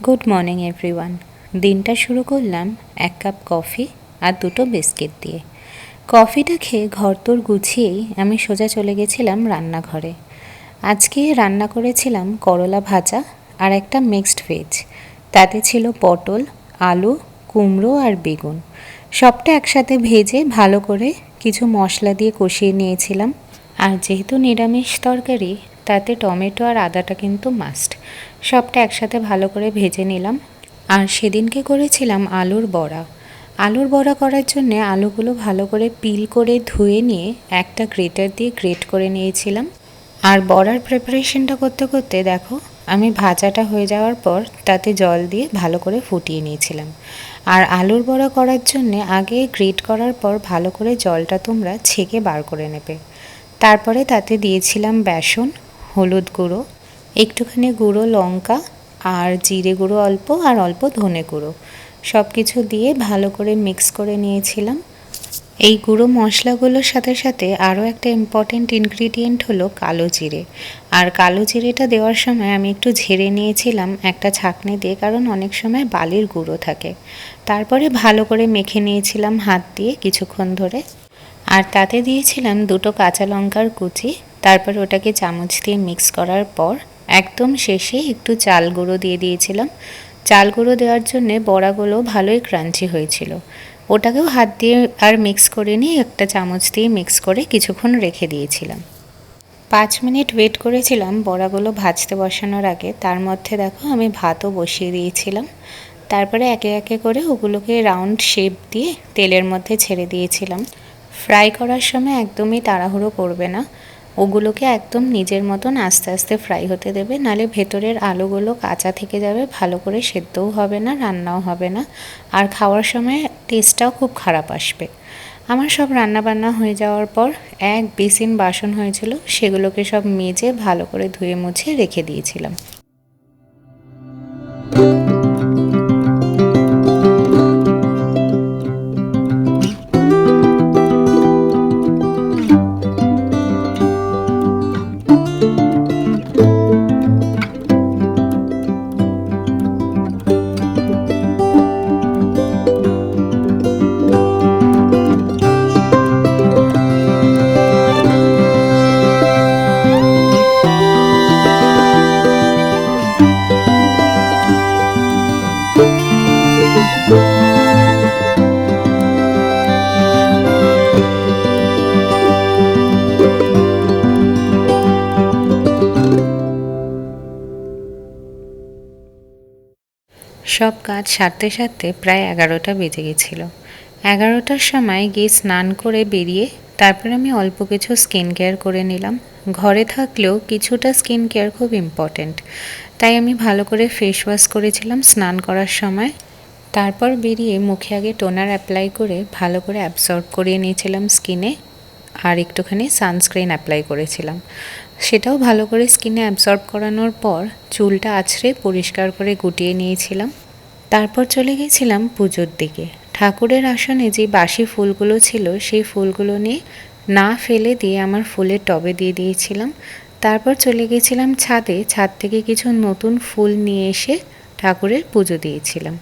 Good morning everyone. দিনটা শুরু করলাম এক কাপ কফি আর দুটো বিস্কিট দিয়ে। কফিটা খেয়ে ঘরদোর গুছিয়েই আমি সোজা চলে গেছিলাম রান্নাঘরে। আজকে রান্না করেছিলাম করলা ভাজা আর একটা মিক্সড ভেজ। তাতে ছিল পটল, আলু, কুমড়ো আর বেগুন। সবটা একসাথে ভেজে ভালো করে কিছু মশলা দিয়ে কষিয়ে নিয়েছিলাম। আর যেহেতু নিরামিষ তরকারি, তাতে টমেটো আর আদাটা কিন্তু মাস্ট। সবটা একসাথে ভালো করে ভেজে নিলাম। আর সেদিনকে করেছিলাম আলুর বড়া। আলুর বড়া করার জন্যে আলুগুলো ভালো করে পিল করে ধুয়ে নিয়ে একটা গ্রেটার দিয়ে গ্রেট করে নিয়েছিলাম। আর বড়ার প্রিপারেশনটা করতে করতে দেখো আমি ভাজাটা হয়ে যাওয়ার পর তাতে জল দিয়ে ভালো করে ফুটিয়ে নিয়েছিলাম। আর আলুর বড়া করার জন্যে আগে গ্রেট করার পর ভালো করে জলটা তোমরা ছেঁকে বার করে নেবে। তারপরে তাতে দিয়েছিলাম বেসন, হলুদ গুঁড়ো, একটুখানি গুঁড়ো লঙ্কা আর জিরে গুঁড়ো অল্প আর অল্প ধনে গুঁড়ো, সব কিছু দিয়ে ভালো করে মিক্স করে নিয়েছিলাম। এই গুঁড়ো মশলাগুলোর সাথে সাথে আরও একটা ইম্পর্ট্যান্ট ইনগ্রিডিয়েন্ট হলো কালো জিরে। আর কালো জিরেটা দেওয়ার সময় আমি একটু ঝেড়ে নিয়েছিলাম একটা ছাঁকনি দিয়ে, কারণ অনেক সময় বালির গুঁড়ো থাকে। তারপরে ভালো করে মেখে নিয়েছিলাম হাত দিয়ে কিছুক্ষণ ধরে। আর তাতে দিয়েছিলাম দুটো কাঁচা লঙ্কার কুচি। তারপর ওটাকে চামচ দিয়ে মিক্স করার পর একদম শেষে একটু চাল গুঁড়ো দিয়ে দিয়েছিলাম। চাল গুঁড়ো দেওয়ার জন্যে বড়াগুলো ভালোই ক্রাঞ্চি হয়েছিল। ওটাকেও হাত দিয়ে আর মিক্স করে নিয়ে একটা চামচ দিয়ে মিক্স করে কিছুক্ষণ রেখে দিয়েছিলাম। 5 মিনিট ওয়েট করেছিলাম বড়াগুলো ভাজতে বসানোর আগে। তার মধ্যে দেখো আমি ভাতও বসিয়ে দিয়েছিলাম। তারপরে একে একে করে ওগুলোকে রাউন্ড শেপ দিয়ে তেলের মধ্যে ছেড়ে দিয়েছিলাম। ফ্রাই করার সময় একদমই তাড়াহুড়ো করবে না, ওগুলোকে একদম নিজের মতন আস্তে আস্তে ফ্রাই হতে দেবে, নালে ভেতরের আলুগুলো কাঁচা থেকে যাবে, ভালো করে সেদ্ধও হবে না, রান্নাও হবে না, আর খাওয়ার সময় টেস্টটাও খুব খারাপ আসবে। আমার সব রান্নাবান্না হয়ে যাওয়ার পর এক বেসিন বাসন হয়েছিল, সেগুলোকে সব মেজে ভালো করে ধুয়ে মুছে রেখে দিয়েছিলাম। সব কাজ সারতে সারতে প্রায় 11টা বেজে গেছিলো। 11টার সময় গিয়ে স্নান করে বেরিয়ে তারপর আমি অল্প কিছু স্কিন কেয়ার করে নিলাম। ঘরে থাকলেও কিছুটা স্কিন কেয়ার খুব ইম্পর্ট্যান্ট, তাই আমি ভালো করে ফেস ওয়াশ করেছিলাম স্নান করার সময়। তারপর বেরিয়ে মুখে আগে টোনার অ্যাপ্লাই করে ভালো করে অ্যাবসর্ব করিয়ে নিয়েছিলাম স্কিনে, আর একটুখানি সানস্ক্রিন অ্যাপ্লাই করেছিলাম। সেটাও ভালো করে স্কিনে অ্যাবসর্ব করানোর পর চুলটা আছড়ে পরিষ্কার করে গুটিয়ে নিয়েছিলাম। তারপর চলে গেছিলাম পুজোর দিকে। ঠাকুরের আসনে যে বাসি ফুলগুলো ছিল সেই ফুলগুলো নিয়ে না ফেলে দিয়ে আমার ফুলের টবে দিয়ে দিয়েছিলাম। তারপর চলে গেছিলাম ছাদে, ছাদ থেকে কিছু নতুন ফুল নিয়ে এসে ঠাকুরের পুজো দিয়েছিলাম।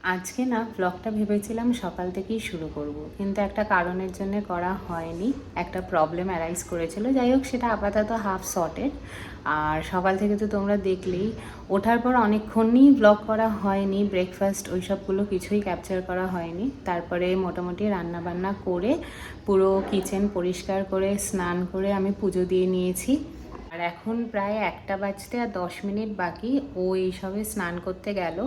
আজকে না ব্লগটা ভেবেছিলাম সকাল থেকেই শুরু করব, কিন্তু একটা কারণের জন্য করা হয়নি। একটা প্রবলেম অ্যারাইজ করেছিল, যাই হোক সেটা আপাতত হাফ সর্টেড। আর সকাল থেকে তো তোমরা দেখলেই, ওঠার পর অনেকক্ষণই ব্লগ করা হয়নি, ব্রেকফাস্ট ওই সবগুলো কিছুই ক্যাপচার করা হয়নি। তারপরে মোটামুটি রান্নাবান্না করে পুরো কিচেন পরিষ্কার করে স্নান করে আমি পুজো দিয়ে নিয়েছি। আর এখন প্রায় 1টা বাজতে আর 10 মিনিট বাকি। ও এইসবে স্নান করতে গেল।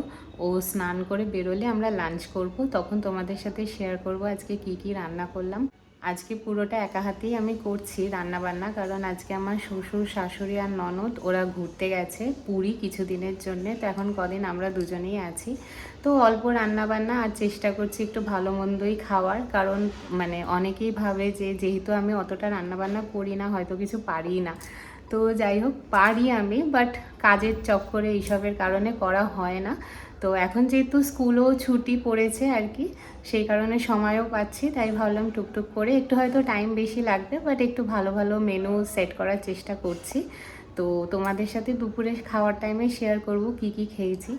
ও স্নান করে বেরোলে আমরা লাঞ্চ করব, তখন তোমাদের সাথে শেয়ার করব আজকে কি কি রান্না করলাম। আজকে পুরোটা একা হাতেই আমি করছি রান্না বান্না, কারণ আজকে আমার শ্বশুর শাশুড়ি আর ননদ ওরা ঘুরতে গেছে পুরী কিছুদিনের জন্যে। তো এখন কদিন আমরা দুজনেই আছি, তো অল্প রান্না বান্না আর চেষ্টা করছি একটু ভালো মন্দই খাওয়ার। কারণ মানে অনেকেই ভাবে যে যেহেতু আমি অতটা রান্না বান্না করি না, হয়তো কিছু পারি না। তো যাই হোক, পারি আমি, বাট কাজের চক্করে এইসবের কারণে করা হয় না। তো এখন যেহেতু স্কুলও ছুটি পড়েছে আর কি, সেই কারণে সময়ও পাচ্ছি, তাই ভাবলাম টুকটুক করে একটু হয়তো টাইম বেশি লাগবে, বাট একটু ভালো ভালো মেনু সেট করার চেষ্টা করছি। তো তোমাদের সাথে দুপুরে খাওয়ার টাইমে শেয়ার করব কি কি খেয়েছি।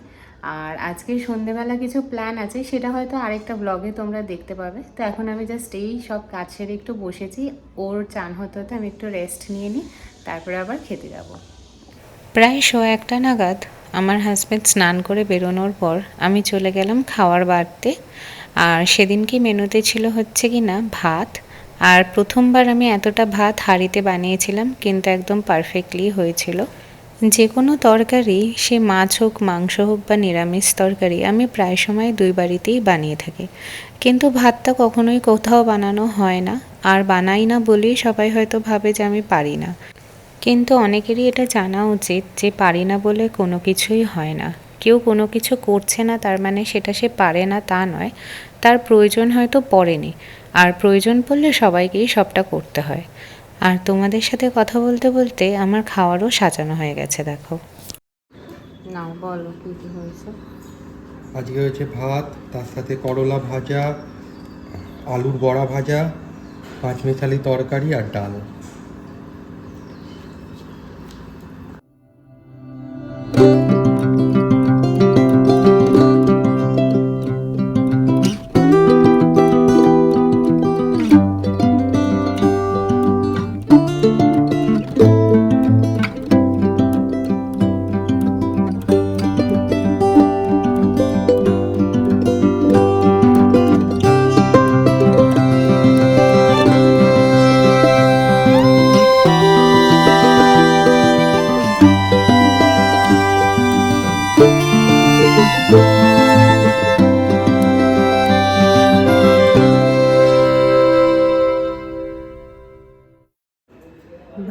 আর আজকে সন্ধেবেলা কিছু প্ল্যান আছে, সেটা হয়তো আরেকটা ব্লগে তোমরা দেখতে পাবে। তো এখন আমি জাস্ট এই সব কাজ সেরে একটু বসেছি। ওর চান হতে হতে আমি একটু রেস্ট নিয়ে নিই, তারপরে আবার খেতে যাব। প্রায় 1:15 নাগাদ আমার হাজব্যান্ড স্নান করে বেরোনোর পর আমি চলে গেলাম খাওয়ার বাড়তে। আর সেদিনকে মেনুতে ছিল হচ্ছে কি না ভাত। আর প্রথমবার আমি এতটা ভাত হাঁড়িতে বানিয়েছিলাম, কিন্তু একদম পারফেক্টলি হয়েছিল। যে কোনো তরকারি, সে মাছ হোক, মাংস হোক বা নিরামিষ তরকারি, আমি প্রায় সময় 2 বাড়িতেই বানিয়ে থাকি, কিন্তু ভাতটা কখনোই কোথাও বানানো হয় না। আর বানাই না বলেই সবাই হয়তো ভাবে যে আমি পারি না, কিন্তু অনেকেরই এটা জানা উচিত যে পারি না বলে কোনো কিছুই হয় না। কেউ কোনো কিছু করছে না তার মানে সেটা সে পারে না তা নয়, তার প্রয়োজন হয়তো পড়েনি। আর প্রয়োজন পড়লে সবাইকেই সবটা করতে হয়। আর তোমাদের সাথে কথা বলতে বলতে আমার খাওয়ারও সাজানো হয়ে গেছে, দেখো। নাও বলো কী কী হয়েছে। আজকে হয়েছে ভাত, তার সাথে করলা ভাজা, আলুর বড়া ভাজা, পাঁচমিশালি তরকারি আর ডাল।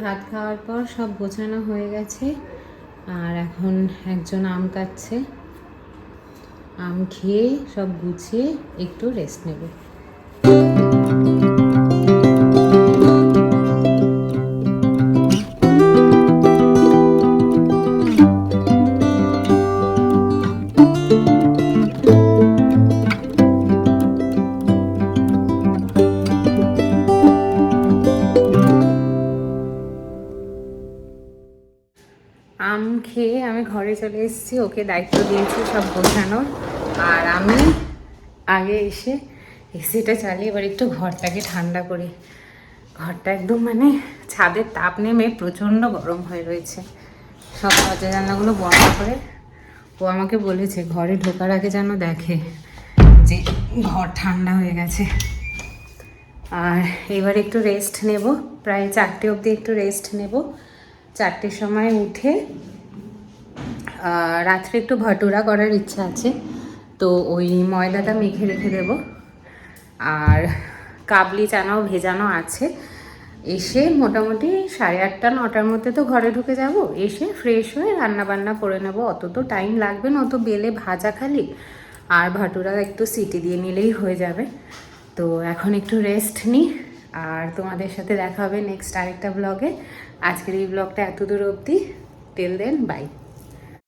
ভাত খাওয়ার পর সব গোছানো হয়ে গেছে, আর এখন একজন আম কাটছে। আম খেয়ে সব গুছিয়ে একটু রেস্ট নেব। আম খেয়ে আমি ঘরে চলে এসেছি, ওকে দায়িত্ব দিয়েছি সব গোছানোর। আর আমি আগে এসে এসিটা চালিয়ে এবার একটু ঘরটাকে ঠান্ডা করি। ঘরটা একদম মানে ছাদের তাপ নেমে প্রচণ্ড গরম হয়ে রয়েছে। সব দরজা জানলাগুলো বন্ধ করে ও আমাকে বলেছে ঘরে ঢোকার আগে যেন দেখে যে ঘর ঠান্ডা হয়ে গেছে। আর এবার একটু রেস্ট নেব, প্রায় 4টে অবধি একটু রেস্ট নেব। 4টের সময় উঠে রাত্রে একটু ভটুরা করার ইচ্ছা আছে, তো ওই ময়দাটা মেখে রেখে দেব। আর কাবলি চানাও ভেজানো আছে। এসে মোটামুটি 8:30 9টার মধ্যে তো ঘরে ঢুকে যাব। এসে ফ্রেশ হয়ে রান্না বান্না করে নেব, অত তো টাইম লাগবে না, অত বেলে ভাজা খালি আর ভটুরা একটু সিটি দিয়ে নিলেই হয়ে যাবে। তো এখন একটু রেস্ট নিই, আর তোমাদের সাথে দেখা হবে নেক্সট আরেকটা ব্লগে। আজকের এই ব্লগটা এত দূর অবধি। Till then, by.